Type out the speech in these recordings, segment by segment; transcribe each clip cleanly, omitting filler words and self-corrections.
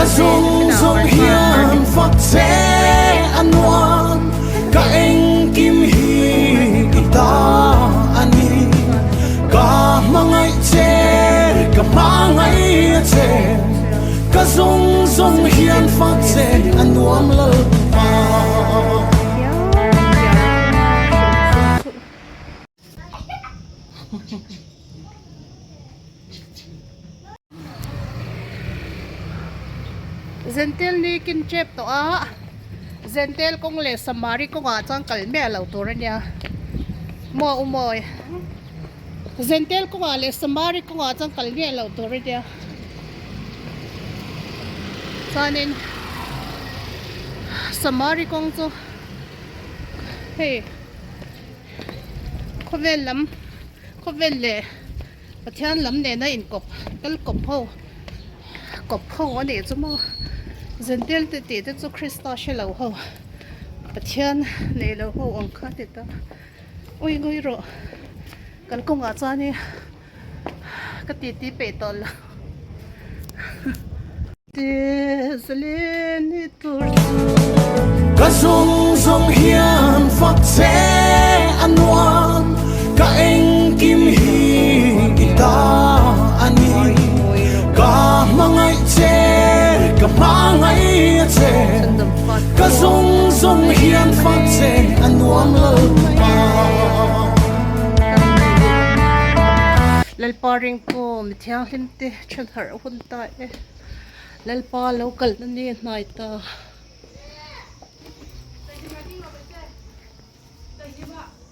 zawng zawng hian phak che anuam ka engkim hi ita ani ka mangai che ka mangai che ka zawng zawng hian phak che anuam lo pa zentel ni kin chep to a zentel kong le samari kong a chang kal me lo to ria mo umoi zentel kong a le samari kong a chang kal me lo to ria chanin samari kong chu hey khovel le pathian lam ne na in kop kal kop ho ani chu mo zentel te chu krista shelo ho pathian ne lo ho ong kha te ta oi ngoi ro kal kong a cha ni ka ti pe tol te zelen ni tur ka zawng zawng hian phak che anuam ka engkim hi ita ani ka mangai che ka mangai che ka zawng zawng hian phak che anuam lo pa lalpa ring ko mithiang hlim te chen har hun ta e lalpa local na ni nai ta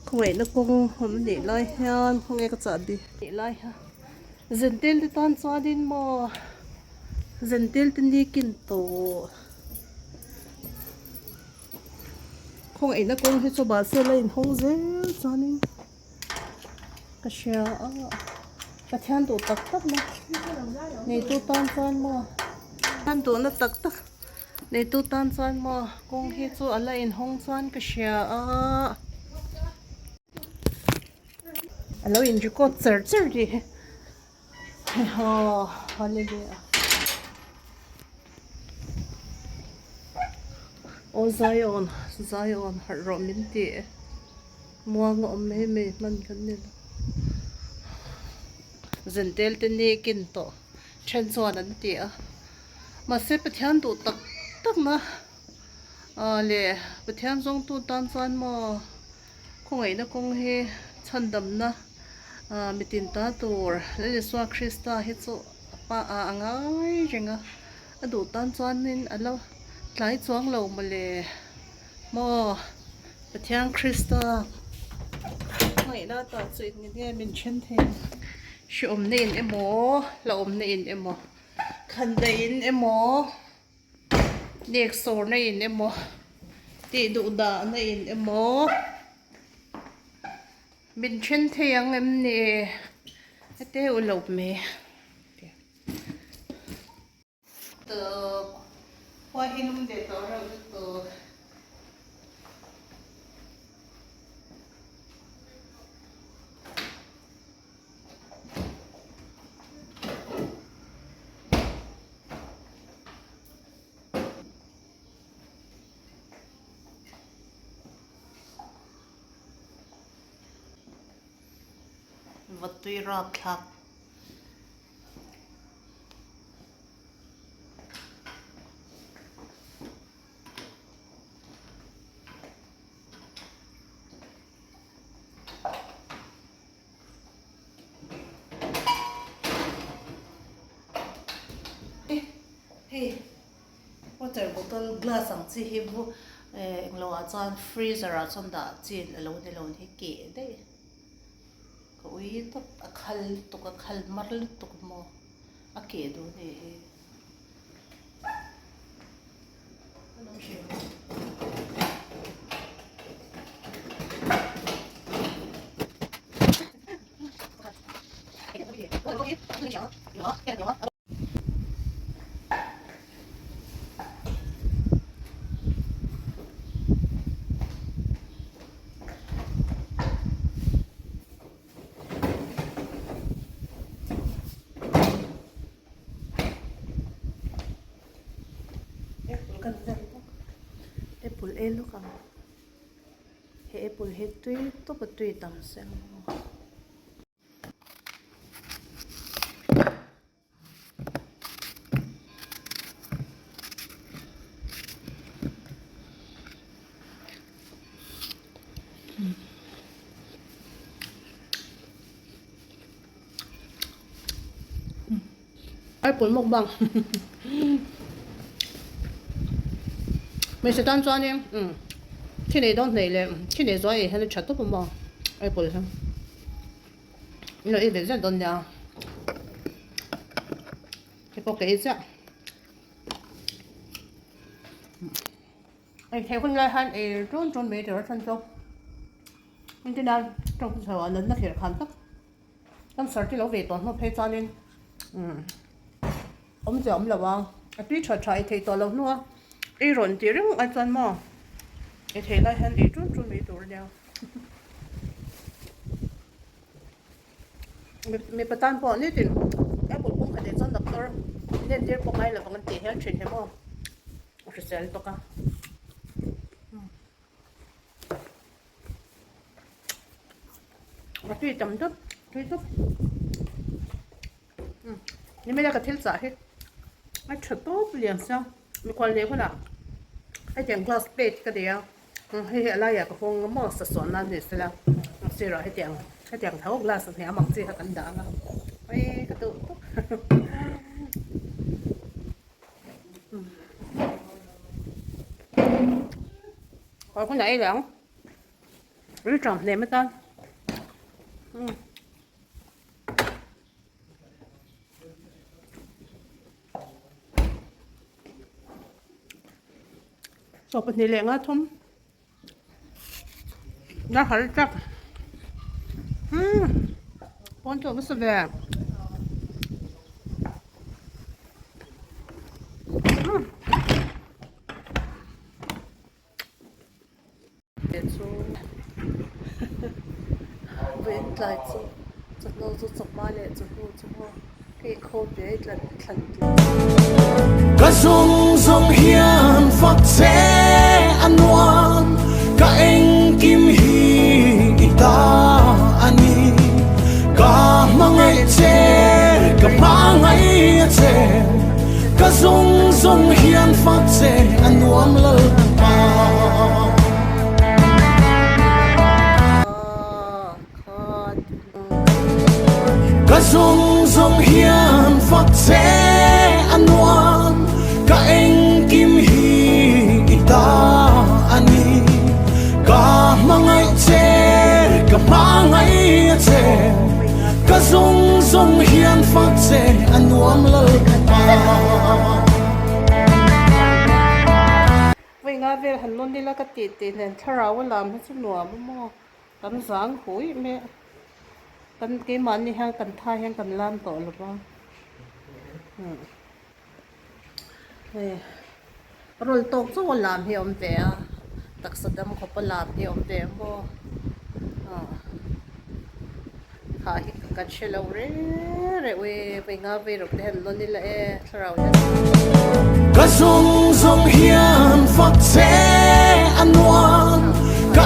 khoi na kong hom ni lai hian khong e ka cha di ni lai ha zentel te tan cha din mo zentel te ni kin to khong e na kong hi chu ba se lain hong zel chanin ka sha a pathian tu tak tak na nei tu tan chan mo tan tu na tak tak nei tu tan chan mo kong hi chu ala in hong chan ka sha a alo in record cher di ha hallelujah o zion har ro min ti muang om me man kan ni zentel te ni kin to chen chuan an ti a ma se pathian tu tak tak na le pathian zong tu tan chan mo khongai na kong he chandam na mitin ta tur le swa krista he chu pa angai renga adu tan chuan nin alo tlai chuang lo male mo pathian krista ngai na ta chu in nge min chen the shi om ne in emo la om ne in emo khan da in emo nek sor na in emo ti du da na in emo min chen the yang em ne ate u lo me to kwa hinum de to ra to vật tuy rọt thật hey water bottle glass ang chi hi bu lo a chan freezer a chon da chin lo ni ke de ui to akhal marl to mo ake do ne ano siya kan zel apple e lu kam he apple he tui to pa tui tam sem apple mukbang mình sẽ tan cho anh khi này đông này là khi này rồi hay là chặt tốt không apple sao nó ít để rất đông nha cái bọc cái gì ai theo con lai han ai trốn mấy đứa thân trong nhưng thế nào trong thời gian nó thiệt khăn tắc tâm sở thì lâu về toàn nó phải cho nên ông giờ ông là bao tuy chạy thì toàn lâu nữa ai rồi thì rất ai chân mà ai thấy lai han ai trốn mấy đứa nhau mình bắt tan bỏ nít thì em cũng phải để cho doctor nên đi bỏ ngay là bằng tiền hết chuyện thế mà phải xem tốt cả và tuy chấm tuy chút nhưng bây giờ cái thiếu giả hết ai chụp tốt liền sao mình quan liêu cái nào ai chẳng glass plate cái gì hay là lại cái phong mỏ sờ sòn là gì thế là xí rồi hay chẳng thấu glass thì ăn bằng gì hay cắn đá là ai cái tụ còn cái này là rất tròn này mới tan so bên này lẹ thôm nó hơi chắc con chỗ cái sợi bên lại chỗ nó chỗ ba lệ chỗ cái khô bé là thành cả zawng hian phát sẽ an oan cả engkim hi ita ani cả mangai che cả mangai che cả zawng hian phát sẽ an oan lơ pa cả zawng hian phát sẽ an oan cả engkim hi ita ani cả mangai che cả mangai che cả zawng hian phát sẽ an oan lơ pa vậy ngã về hành luôn đi là cái tiền này thà rau làm hết chút nua mà tấm sáng hối mẹ cần cái món này hàng cần thay hàng cần làm tổ là bao rồi tốt số làm thì ông bé đặc sắc đam khó làm thì ông bé mo khai cái chơi lâu rồi về ngã về rồi để luôn đi lại thảo cả zawng hian phát sẽ an oan cả